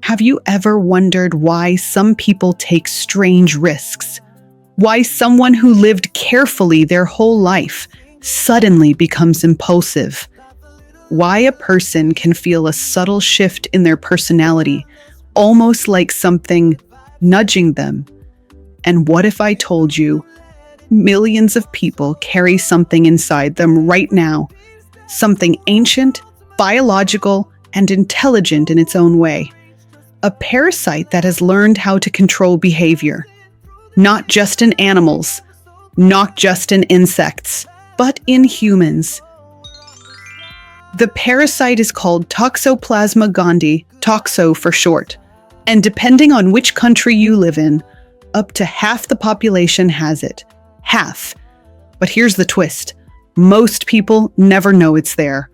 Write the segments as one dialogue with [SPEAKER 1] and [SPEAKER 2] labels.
[SPEAKER 1] Have you ever wondered why some people take strange risks? Why someone who lived carefully their whole life suddenly becomes impulsive? Why a person can feel a subtle shift in their personality, almost like something nudging them? And what if I told you millions of people carry something inside them right now? Something ancient, biological, and intelligent in its own way. A parasite that has learned how to control behavior. Not just in animals, not just in insects, but in humans. The parasite is called Toxoplasma gondii, toxo for short. And depending on which country you live in, up to half the population has it. Half. But here's the twist. Most people never know it's there.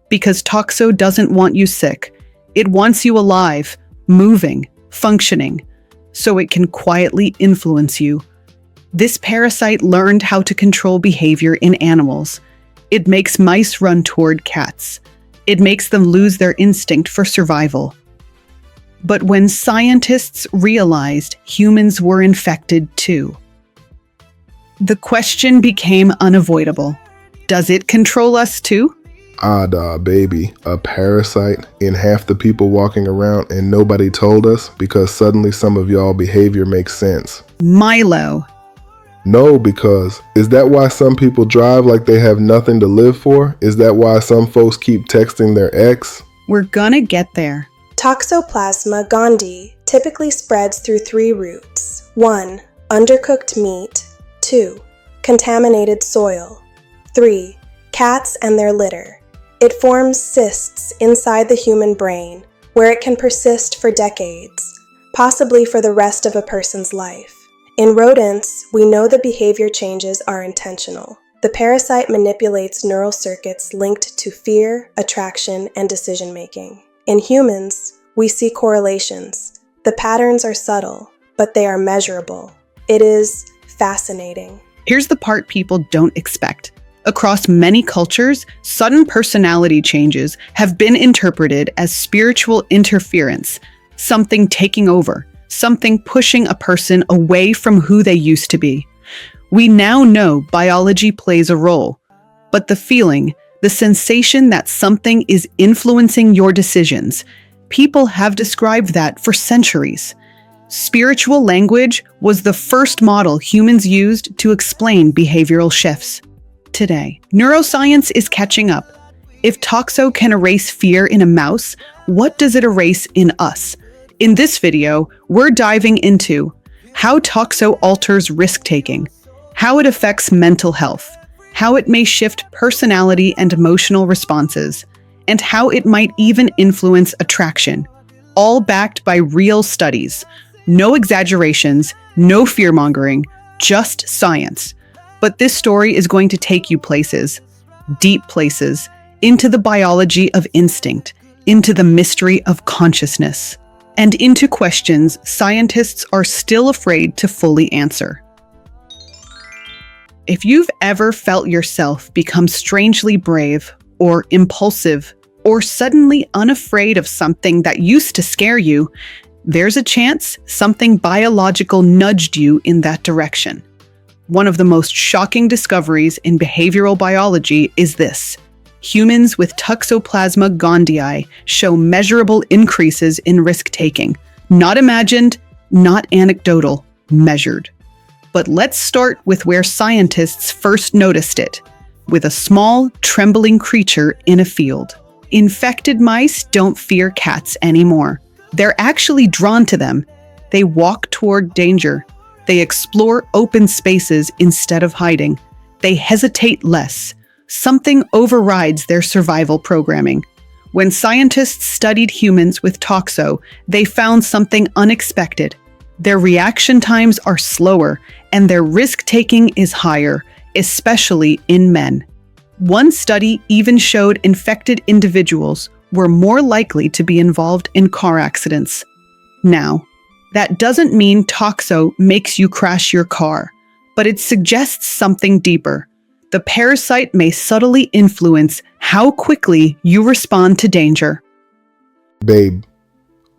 [SPEAKER 1] Because toxo doesn't want you sick. It wants you alive, moving, functioning, so it can quietly influence you. This parasite learned how to control behavior in animals. It makes mice run toward cats. It makes them lose their instinct for survival. But when scientists realized humans were infected too, the question became unavoidable. Does it control us too?
[SPEAKER 2] Baby, a parasite in half the people walking around and nobody told us because suddenly some of y'all behavior makes sense.
[SPEAKER 1] Milo.
[SPEAKER 2] No, because is that why some people drive like they have nothing to live for? Is that why some folks keep texting their ex?
[SPEAKER 1] We're gonna get there.
[SPEAKER 3] Toxoplasma gondii typically spreads through 3 routes. 1. Undercooked meat. 2. Contaminated soil. 3. Cats and their litter. It forms cysts inside the human brain, where it can persist for decades, possibly for the rest of a person's life. In rodents, we know the behavior changes are intentional. The parasite manipulates neural circuits linked to fear, attraction, and decision-making. In humans, we see correlations. The patterns are subtle, but they are measurable. It is fascinating.
[SPEAKER 1] Here's the part people don't expect. Across many cultures, sudden personality changes have been interpreted as spiritual interference, something taking over, something pushing a person away from who they used to be. We now know biology plays a role, but the feeling, the sensation that something is influencing your decisions, people have described that for centuries. Spiritual language was the first model humans used to explain behavioral shifts. Today, neuroscience is catching up. If toxo can erase fear in a mouse, what does it erase in us? In this video, we're diving into how toxo alters risk-taking, how it affects mental health, how it may shift personality and emotional responses, and how it might even influence attraction, all backed by real studies. No exaggerations, no fear-mongering, just science. But this story is going to take you places, deep places, into the biology of instinct, into the mystery of consciousness, and into questions scientists are still afraid to fully answer. If you've ever felt yourself become strangely brave, or impulsive, or suddenly unafraid of something that used to scare you, there's a chance something biological nudged you in that direction. One of the most shocking discoveries in behavioral biology is this. Humans with Toxoplasma gondii show measurable increases in risk-taking. Not imagined, not anecdotal, measured. But let's start with where scientists first noticed it, with a small, trembling creature in a field. Infected mice don't fear cats anymore. They're actually drawn to them. They walk toward danger. They explore open spaces instead of hiding. They hesitate less. Something overrides their survival programming. When scientists studied humans with toxo, they found something unexpected. Their reaction times are slower, and their risk-taking is higher, especially in men. One study even showed infected individuals were more likely to be involved in car accidents. Now, that doesn't mean toxo makes you crash your car, but it suggests something deeper. The parasite may subtly influence how quickly you respond to danger.
[SPEAKER 2] Babe,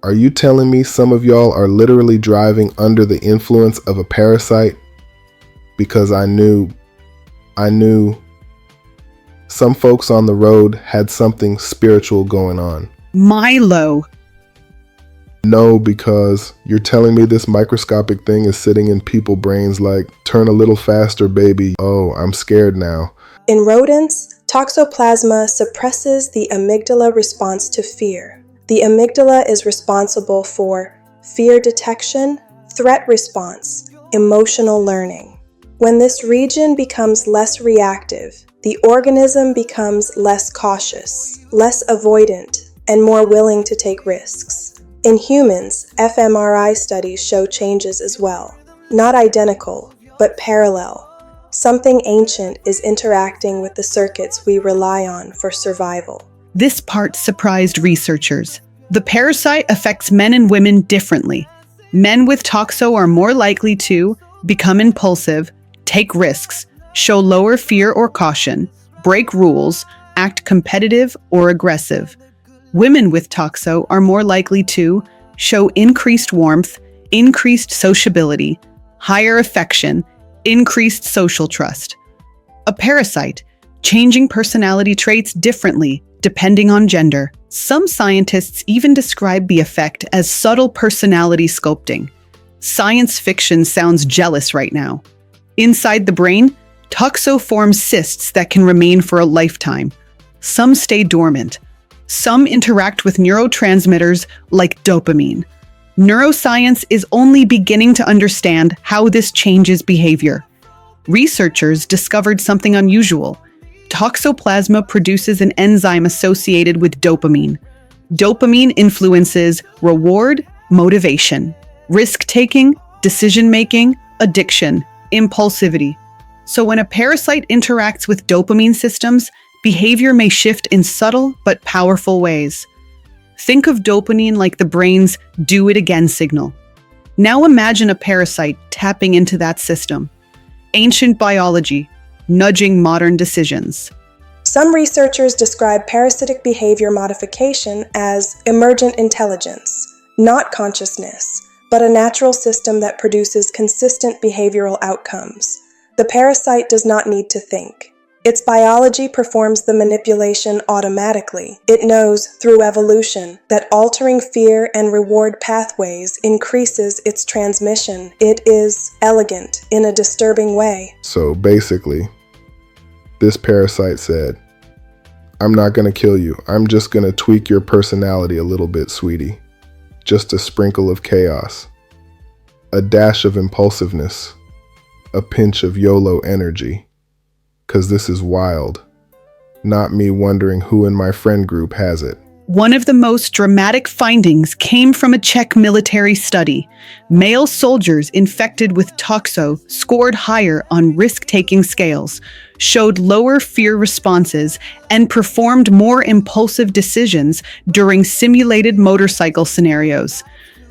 [SPEAKER 2] Are you telling me some of y'all are literally driving under the influence of a parasite? Because I knew some folks on the road had something spiritual going on.
[SPEAKER 1] Milo.
[SPEAKER 2] No, because you're telling me this microscopic thing is sitting in people's brains like, turn a little faster, baby. Oh, I'm scared now.
[SPEAKER 3] In rodents, Toxoplasma suppresses the amygdala response to fear. The amygdala is responsible for fear detection, threat response, emotional learning. When this region becomes less reactive, the organism becomes less cautious, less avoidant, and more willing to take risks. In humans, fMRI studies show changes as well. Not identical, but parallel. Something ancient is interacting with the circuits we rely on for survival.
[SPEAKER 1] This part surprised researchers. The parasite affects men and women differently. Men with toxo are more likely to become impulsive, take risks, show lower fear or caution, break rules, act competitive or aggressive. Women with toxo are more likely to show increased warmth, increased sociability, higher affection, increased social trust. A parasite, changing personality traits differently depending on gender. Some scientists even describe the effect as subtle personality sculpting. Science fiction sounds jealous right now. Inside the brain, toxo forms cysts that can remain for a lifetime. Some stay dormant. Some interact with neurotransmitters like dopamine. Neuroscience is only beginning to understand how this changes behavior. Researchers discovered something unusual. Toxoplasma produces an enzyme associated with dopamine. Dopamine influences reward, motivation, risk-taking, decision-making, addiction, impulsivity. So when a parasite interacts with dopamine systems, behavior may shift in subtle but powerful ways. Think of dopamine like the brain's do it again signal. Now imagine a parasite tapping into that system. Ancient biology, nudging modern decisions.
[SPEAKER 3] Some researchers describe parasitic behavior modification as emergent intelligence, not consciousness, but a natural system that produces consistent behavioral outcomes. The parasite does not need to think. Its biology performs the manipulation automatically. It knows, through evolution, that altering fear and reward pathways increases its transmission. It is elegant in a disturbing way.
[SPEAKER 2] So basically, this parasite said, I'm not going to kill you. I'm just going to tweak your personality a little bit, sweetie. Just a sprinkle of chaos. A dash of impulsiveness. A pinch of YOLO energy. 'Cause this is wild. Not me wondering who in my friend group has it.
[SPEAKER 1] One of the most dramatic findings came from a Czech military study. Male soldiers infected with toxo scored higher on risk-taking scales, showed lower fear responses, and performed more impulsive decisions during simulated motorcycle scenarios.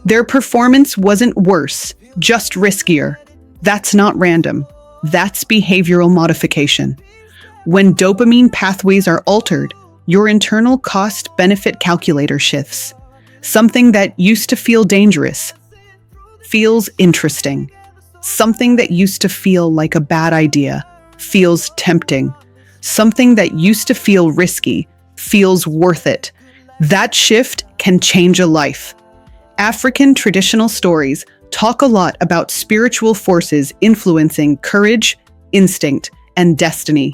[SPEAKER 1] Their performance wasn't worse, just riskier. That's not random. That's behavioral modification. When dopamine pathways are altered, your internal cost-benefit calculator shifts. Something that used to feel dangerous feels interesting. Something that used to feel like a bad idea feels tempting. Something that used to feel risky feels worth it. That shift can change a life. African traditional stories talk a lot about spiritual forces influencing courage, instinct, and destiny.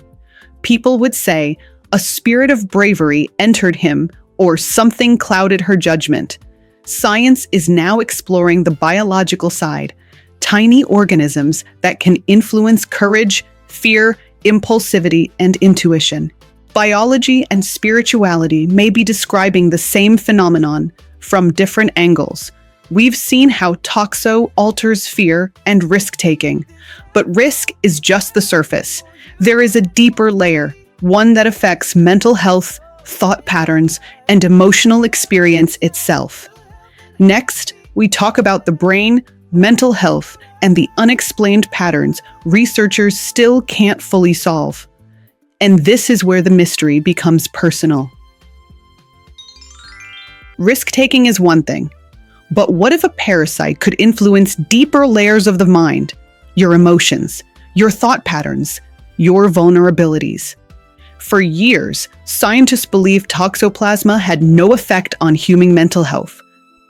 [SPEAKER 1] People would say, a spirit of bravery entered him, or something clouded her judgment. Science is now exploring the biological side, tiny organisms that can influence courage, fear, impulsivity, and intuition. Biology and spirituality may be describing the same phenomenon from different angles. We've seen how toxo alters fear and risk-taking, but risk is just the surface. There is a deeper layer, one that affects mental health, thought patterns, and emotional experience itself. Next, we talk about the brain, mental health, and the unexplained patterns researchers still can't fully solve. And this is where the mystery becomes personal. Risk-taking is one thing. But what if a parasite could influence deeper layers of the mind, your emotions, your thought patterns, your vulnerabilities? For years, scientists believed Toxoplasma had no effect on human mental health.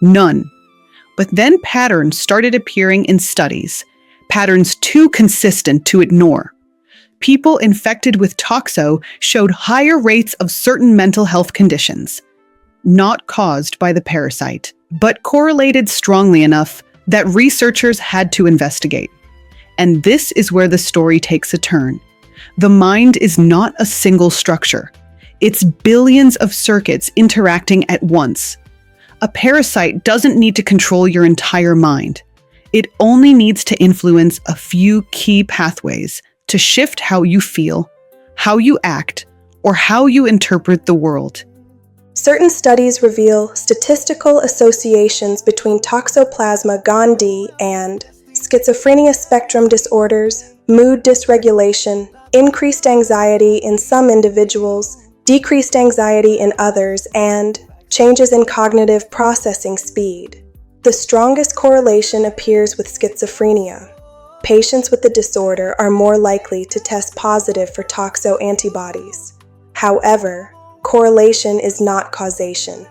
[SPEAKER 1] None. But then patterns started appearing in studies, patterns too consistent to ignore. People infected with toxo showed higher rates of certain mental health conditions, not caused by the parasite, but correlated strongly enough that researchers had to investigate. And this is where the story takes a turn. The mind is not a single structure. It's billions of circuits interacting at once. A parasite doesn't need to control your entire mind. It only needs to influence a few key pathways to shift how you feel, how you act, or how you interpret the world.
[SPEAKER 3] Certain studies reveal statistical associations between Toxoplasma gondii and schizophrenia spectrum disorders, mood dysregulation, increased anxiety in some individuals, decreased anxiety in others, and changes in cognitive processing speed. The strongest correlation appears with schizophrenia. Patients with the disorder are more likely to test positive for toxo antibodies. However, correlation is not causation.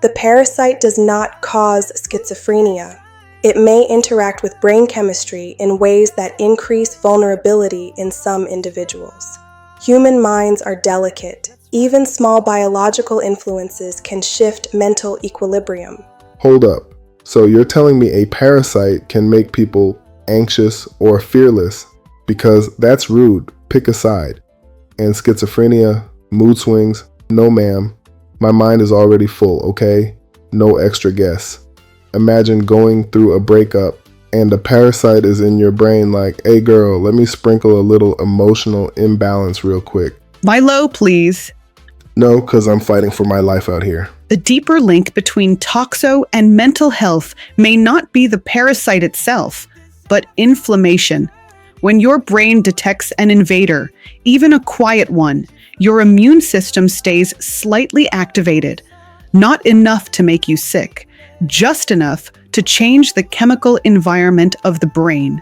[SPEAKER 3] The parasite does not cause schizophrenia. It may interact with brain chemistry in ways that increase vulnerability in some individuals. Human minds are delicate. Even small biological influences can shift mental equilibrium.
[SPEAKER 2] Hold up. So you're telling me a parasite can make people anxious or fearless? Because that's rude. Pick a side. And schizophrenia, mood swings, no ma'am. My mind is already full, okay? No extra guess. Imagine going through a breakup and a parasite is in your brain like, hey girl, let me sprinkle a little emotional imbalance real quick.
[SPEAKER 1] Milo, please.
[SPEAKER 2] No, because I'm fighting for my life out here.
[SPEAKER 1] The deeper link between toxo and mental health may not be the parasite itself, but inflammation. When your brain detects an invader, even a quiet one, your immune system stays slightly activated. Not enough to make you sick, just enough to change the chemical environment of the brain.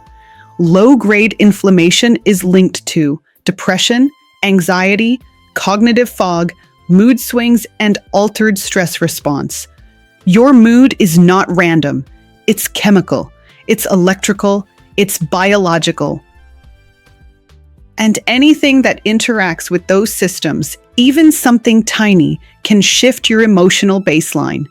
[SPEAKER 1] Low-grade inflammation is linked to depression, anxiety, cognitive fog, mood swings, and altered stress response. Your mood is not random. It's chemical, it's electrical, it's biological. And anything that interacts with those systems, even something tiny, can shift your emotional baseline.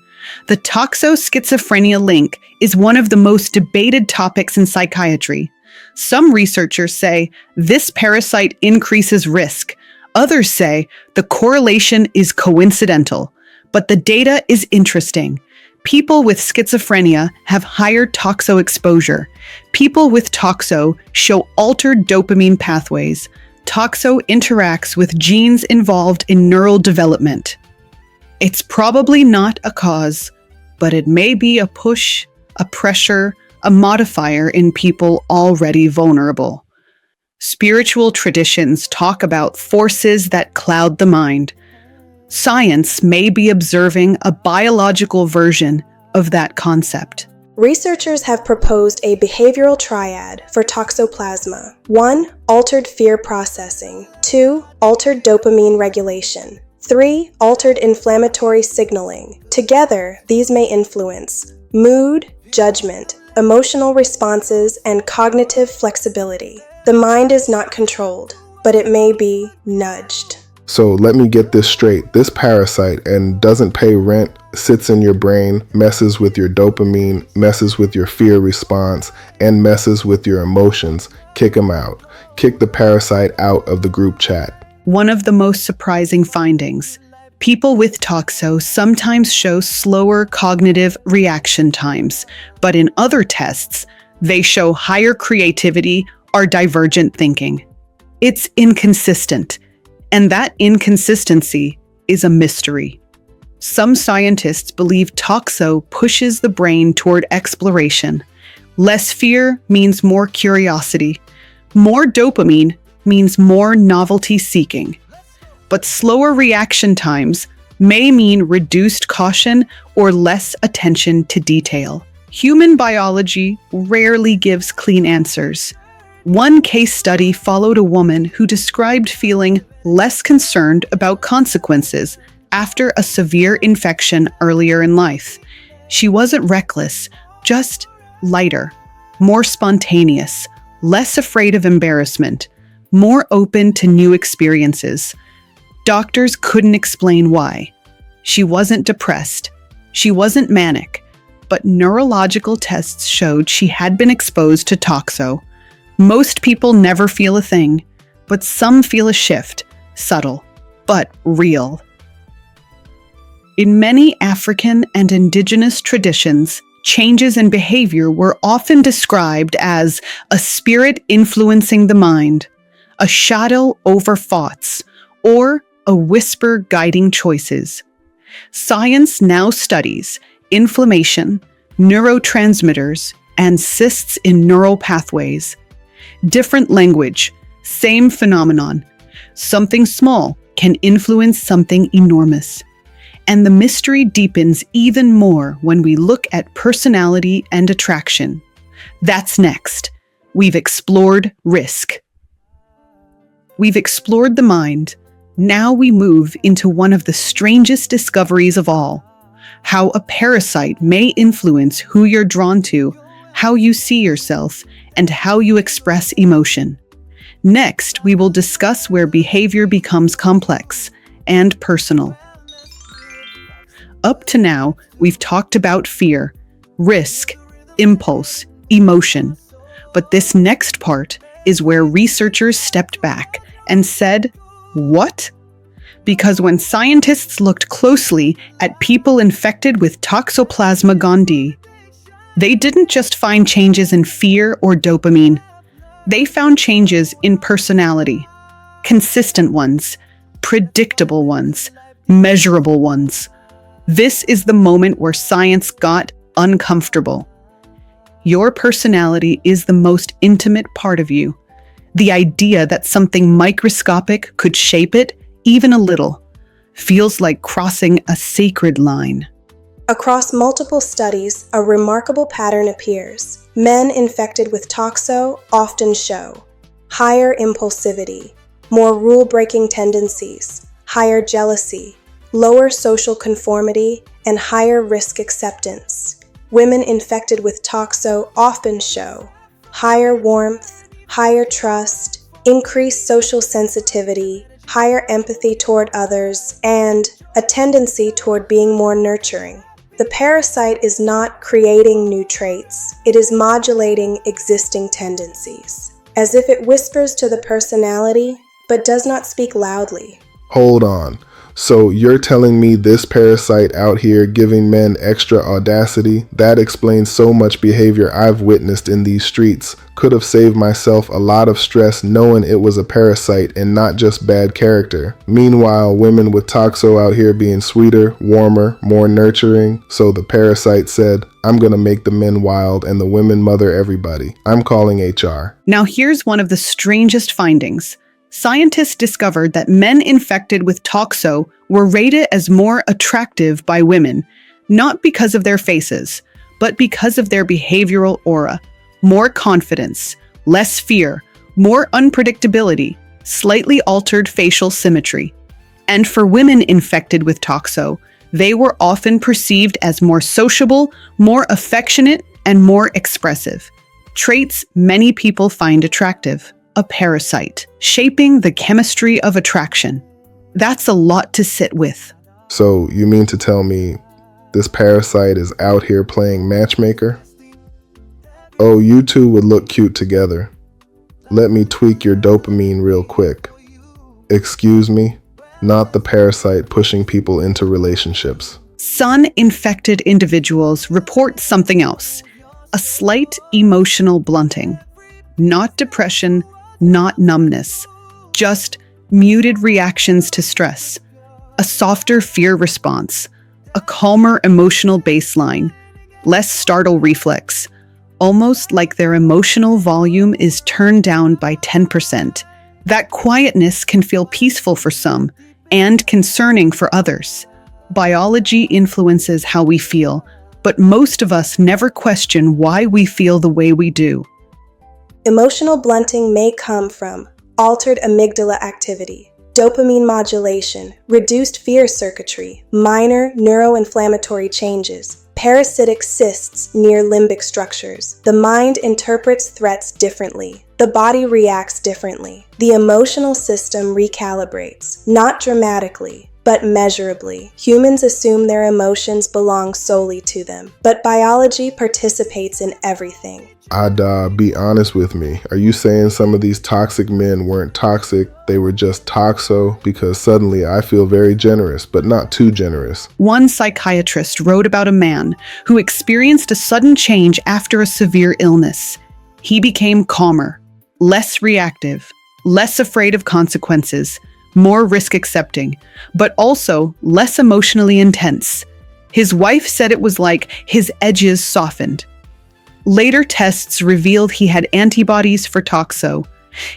[SPEAKER 1] The toxo-schizophrenia link is one of the most debated topics in psychiatry. Some researchers say this parasite increases risk. Others say the correlation is coincidental. But the data is interesting. People with schizophrenia have higher toxo exposure. People with toxo show altered dopamine pathways. Toxo interacts with genes involved in neural development. It's probably not a cause, but it may be a push, a pressure, a modifier in people already vulnerable. Spiritual traditions talk about forces that cloud the mind. Science may be observing a biological version of that concept.
[SPEAKER 3] Researchers have proposed a behavioral triad for Toxoplasma. 1. Altered fear processing. 2. Altered dopamine regulation. 3. Altered inflammatory signaling. Together, these may influence mood, judgment, emotional responses, and cognitive flexibility. The mind is not controlled, but it may be nudged.
[SPEAKER 2] So let me get this straight. This parasite and doesn't pay rent, sits in your brain, messes with your dopamine, messes with your fear response, and messes with your emotions. Kick him out. Kick the parasite out of the group chat.
[SPEAKER 1] One of the most surprising findings: people with toxo sometimes show slower cognitive reaction times, but in other tests, they show higher creativity or divergent thinking. It's inconsistent, and that inconsistency is a mystery. Some scientists believe toxo pushes the brain toward exploration. Less fear means more curiosity. More dopamine means more novelty seeking. But slower reaction times may mean reduced caution or less attention to detail. Human biology rarely gives clean answers. One case study followed a woman who described feeling less concerned about consequences after a severe infection earlier in life. She wasn't reckless, just lighter, more spontaneous, less afraid of embarrassment, more open to new experiences. Doctors couldn't explain why. She wasn't depressed. She wasn't manic, but neurological tests showed she had been exposed to toxo. Most people never feel a thing, but some feel a shift, subtle, but real. In many African and indigenous traditions, changes in behavior were often described as a spirit influencing the mind, a shadow over thoughts, or a whisper guiding choices. Science now studies inflammation, neurotransmitters, and cysts in neural pathways. Different language, same phenomenon. Something small can influence something enormous. And the mystery deepens even more when we look at personality and attraction. That's next. We've explored risk. We've explored the mind. Now we move into one of the strangest discoveries of all: how a parasite may influence who you're drawn to, how you see yourself, and how you express emotion. Next, we will discuss where behavior becomes complex and personal. Up to now, we've talked about fear, risk, impulse, emotion. But this next part is where researchers stepped back and said, "What?" Because when scientists looked closely at people infected with Toxoplasma gondii, they didn't just find changes in fear or dopamine. They found changes in personality, consistent ones, predictable ones, measurable ones. This is the moment where science got uncomfortable. Your personality is the most intimate part of you. The idea that something microscopic could shape it, even a little, feels like crossing a sacred line.
[SPEAKER 3] Across multiple studies, a remarkable pattern appears. Men infected with toxo often show higher impulsivity, more rule-breaking tendencies, higher jealousy, lower social conformity, and higher risk acceptance. Women infected with toxo often show higher warmth, higher trust, increased social sensitivity, higher empathy toward others, and a tendency toward being more nurturing. The parasite is not creating new traits, it is modulating existing tendencies, as if it whispers to the personality, but does not speak loudly.
[SPEAKER 2] Hold on. So you're telling me this parasite out here giving men extra audacity? That explains so much behavior I've witnessed in these streets. Could have saved myself a lot of stress knowing it was a parasite and not just bad character. Meanwhile, women with toxo out here being sweeter, warmer, more nurturing. So the parasite said, "I'm gonna make the men wild and the women mother everybody. I'm calling HR."
[SPEAKER 1] Now here's one of the strangest findings. Scientists discovered that men infected with toxo were rated as more attractive by women, not because of their faces, but because of their behavioral aura. More confidence, less fear, more unpredictability, slightly altered facial symmetry. And for women infected with toxo, they were often perceived as more sociable, more affectionate, and more expressive. Traits many people find attractive. A parasite, shaping the chemistry of attraction. That's a lot to sit with.
[SPEAKER 2] So you mean to tell me this parasite is out here playing matchmaker? Oh, you two would look cute together. Let me tweak your dopamine real quick. Excuse me, not the parasite pushing people into relationships.
[SPEAKER 1] Some infected individuals report something else, a slight emotional blunting. Not depression, not numbness, just muted reactions to stress, a softer fear response, a calmer emotional baseline, less startle reflex, almost like their emotional volume is turned down by 10%. That quietness can feel peaceful for some and concerning for others. Biology influences how we feel, but most of us never question why we feel the way we do.
[SPEAKER 3] Emotional blunting may come from altered amygdala activity, dopamine modulation, reduced fear circuitry, minor neuroinflammatory changes, parasitic cysts near limbic structures. The mind interprets threats differently. The body reacts differently. The emotional system recalibrates, not dramatically, but measurably. Humans assume their emotions belong solely to them, but biology participates in everything.
[SPEAKER 2] Ada, be honest with me. Are you saying some of these toxic men weren't toxic, they were just toxo? Because suddenly I feel very generous, but not too generous.
[SPEAKER 1] One psychiatrist wrote about a man who experienced a sudden change after a severe illness. He became calmer, less reactive, less afraid of consequences, more risk-accepting, but also less emotionally intense. His wife said it was like his edges softened. Later tests revealed he had antibodies for toxo.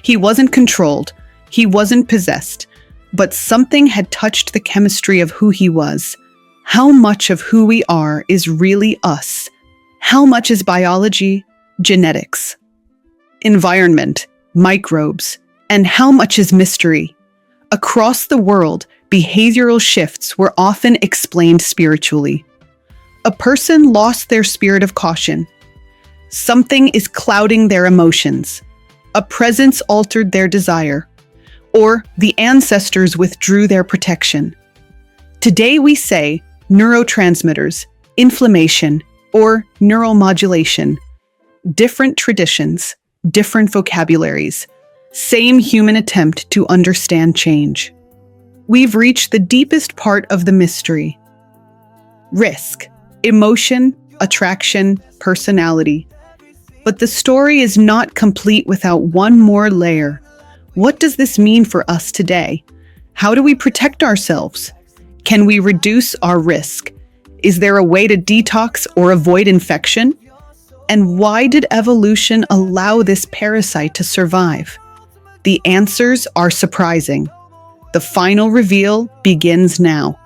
[SPEAKER 1] He wasn't controlled, he wasn't possessed, but something had touched the chemistry of who he was. How much of who we are is really us? How much is biology, genetics, environment, microbes, and how much is mystery? Across the world, behavioral shifts were often explained spiritually. A person lost their spirit of caution. Something is clouding their emotions. A presence altered their desire. Or the ancestors withdrew their protection. Today we say neurotransmitters, inflammation, or neuromodulation. Different traditions, different vocabularies. Same human attempt to understand change. We've reached the deepest part of the mystery. Risk, emotion, attraction, personality. But the story is not complete without one more layer. What does this mean for us today? How do we protect ourselves? Can we reduce our risk? Is there a way to detox or avoid infection? And why did evolution allow this parasite to survive? The answers are surprising. The final reveal begins now.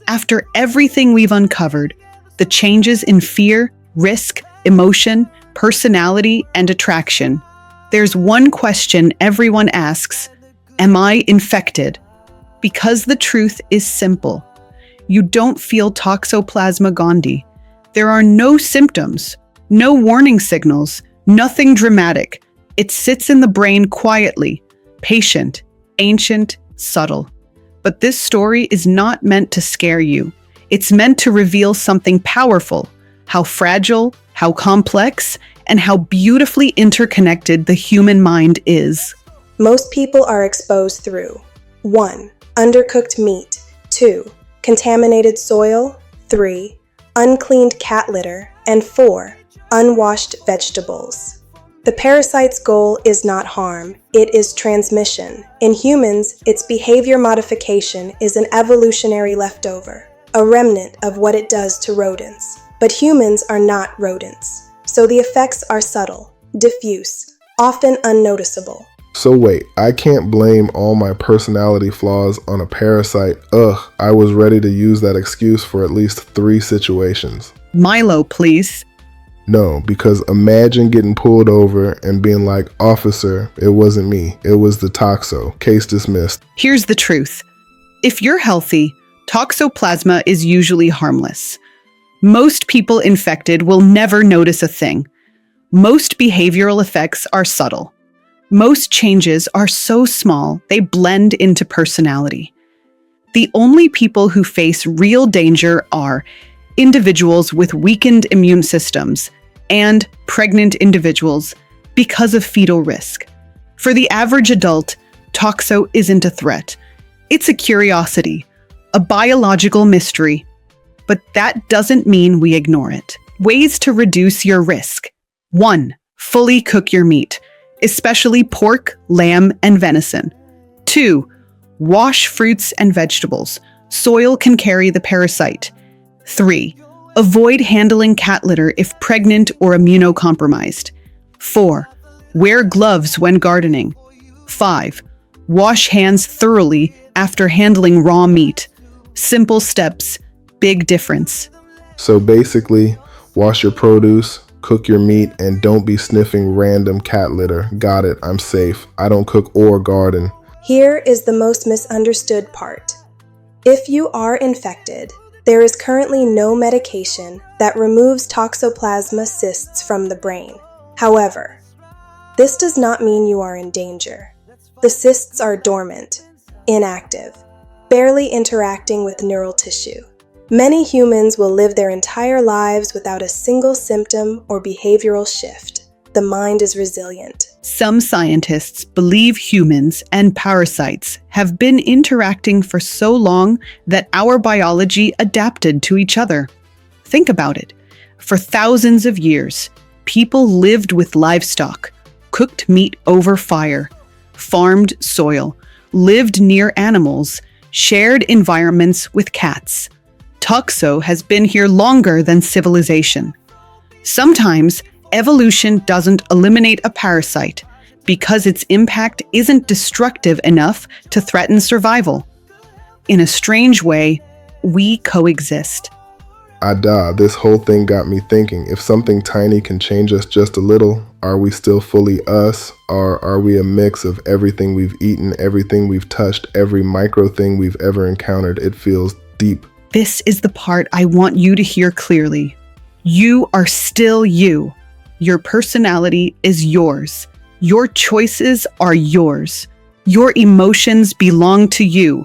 [SPEAKER 1] After everything we've uncovered, the changes in fear, risk, emotion, personality, and attraction, there's one question everyone asks: am I infected? Because the truth is simple. You don't feel Toxoplasma gondii. There are no symptoms, no warning signals, nothing dramatic. It sits in the brain quietly, patient, ancient, subtle. But this story is not meant to scare you. It's meant to reveal something powerful: how fragile, how complex, and how beautifully interconnected the human mind is.
[SPEAKER 3] Most people are exposed through 1. Undercooked meat, 2. Contaminated soil, 3. Uncleaned cat litter, and 4. Unwashed vegetables. The parasite's goal is not harm, it is transmission. In humans, its behavior modification is an evolutionary leftover, a remnant of what it does to rodents. But humans are not rodents, so the effects are subtle, diffuse, often unnoticeable.
[SPEAKER 2] So wait, I can't blame all my personality flaws on a parasite. Ugh, I was ready to use that excuse for at least 3 situations.
[SPEAKER 1] Milo, please.
[SPEAKER 2] No, because imagine getting pulled over and being like, "Officer, it wasn't me, it was the toxo. Case dismissed."
[SPEAKER 1] Here's the truth. If you're healthy, Toxoplasma is usually harmless. Most people infected will never notice a thing. Most behavioral effects are subtle. Most changes are so small, they blend into personality. The only people who face real danger are individuals with weakened immune systems and pregnant individuals because of fetal risk. For the average adult, toxo isn't a threat. It's a curiosity, a biological mystery. But that doesn't mean we ignore it. Ways to reduce your risk. 1. Fully cook your meat, especially pork, lamb, and venison. 2. Wash fruits and vegetables. Soil can carry the parasite. 3. Avoid handling cat litter if pregnant or immunocompromised. 4. Wear gloves when gardening. 5. Wash hands thoroughly after handling raw meat. Simple steps, big difference.
[SPEAKER 2] So basically, wash your produce, cook your meat, and don't be sniffing random cat litter. Got it, I'm safe. I don't cook or garden.
[SPEAKER 3] Here is the most misunderstood part. If you are infected, there is currently no medication that removes Toxoplasma cysts from the brain. However, this does not mean you are in danger. The cysts are dormant, inactive, barely interacting with neural tissue. Many humans will live their entire lives without a single symptom or behavioral shift. The mind is resilient.
[SPEAKER 1] Some scientists believe humans and parasites have been interacting for so long that our biology adapted to each other. Think about it. For thousands of years, people lived with livestock, cooked meat over fire, farmed soil, lived near animals, shared environments with cats. Toxo has been here longer than civilization. Sometimes, evolution doesn't eliminate a parasite because its impact isn't destructive enough to threaten survival. In a strange way, we coexist.
[SPEAKER 2] This whole thing got me thinking, if something tiny can change us just a little, are we still fully us? Or are we a mix of everything we've eaten, everything we've touched, every micro thing we've ever encountered? It feels deep.
[SPEAKER 1] This is the part I want you to hear clearly. You are still you. Your personality is yours. Your choices are yours. Your emotions belong to you.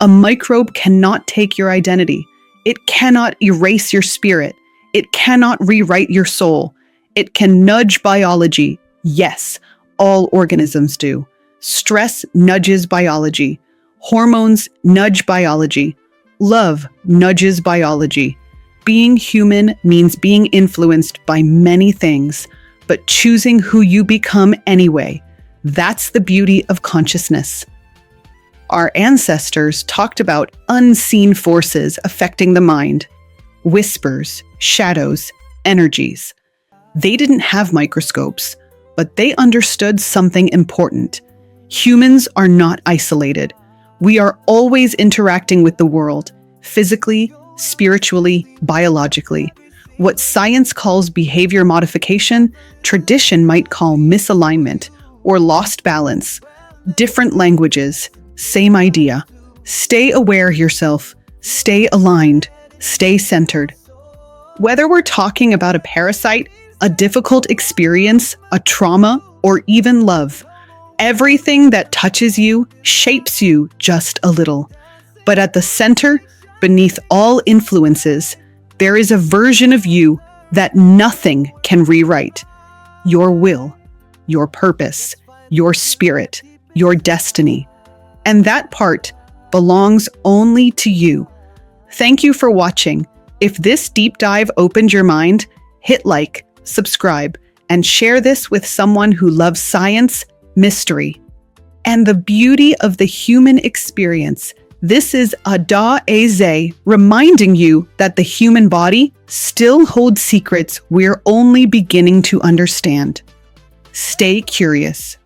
[SPEAKER 1] A microbe cannot take your identity. It cannot erase your spirit. It cannot rewrite your soul. It can nudge biology. Yes, all organisms do. Stress nudges biology. Hormones nudge biology. Love nudges biology. Being human means being influenced by many things, but choosing who you become anyway. That's the beauty of consciousness. Our ancestors talked about unseen forces affecting the mind. Whispers, shadows, energies. They didn't have microscopes, but they understood something important. Humans are not isolated. We are always interacting with the world, physically, spiritually, biologically. What science calls behavior modification, tradition might call misalignment or lost balance. Different languages, same idea. Stay aware yourself, stay aligned, stay centered. Whether we're talking about a parasite, a difficult experience, a trauma, or even love, everything that touches you shapes you just a little. But at the center, beneath all influences, there is a version of you that nothing can rewrite. Your will, your purpose, your spirit, your destiny. And that part belongs only to you. Thank you for watching. If this deep dive opened your mind, hit like, subscribe, and share this with someone who loves science, mystery, and the beauty of the human experience. This is Ada Eze reminding you that the human body still holds secrets we're only beginning to understand. Stay curious,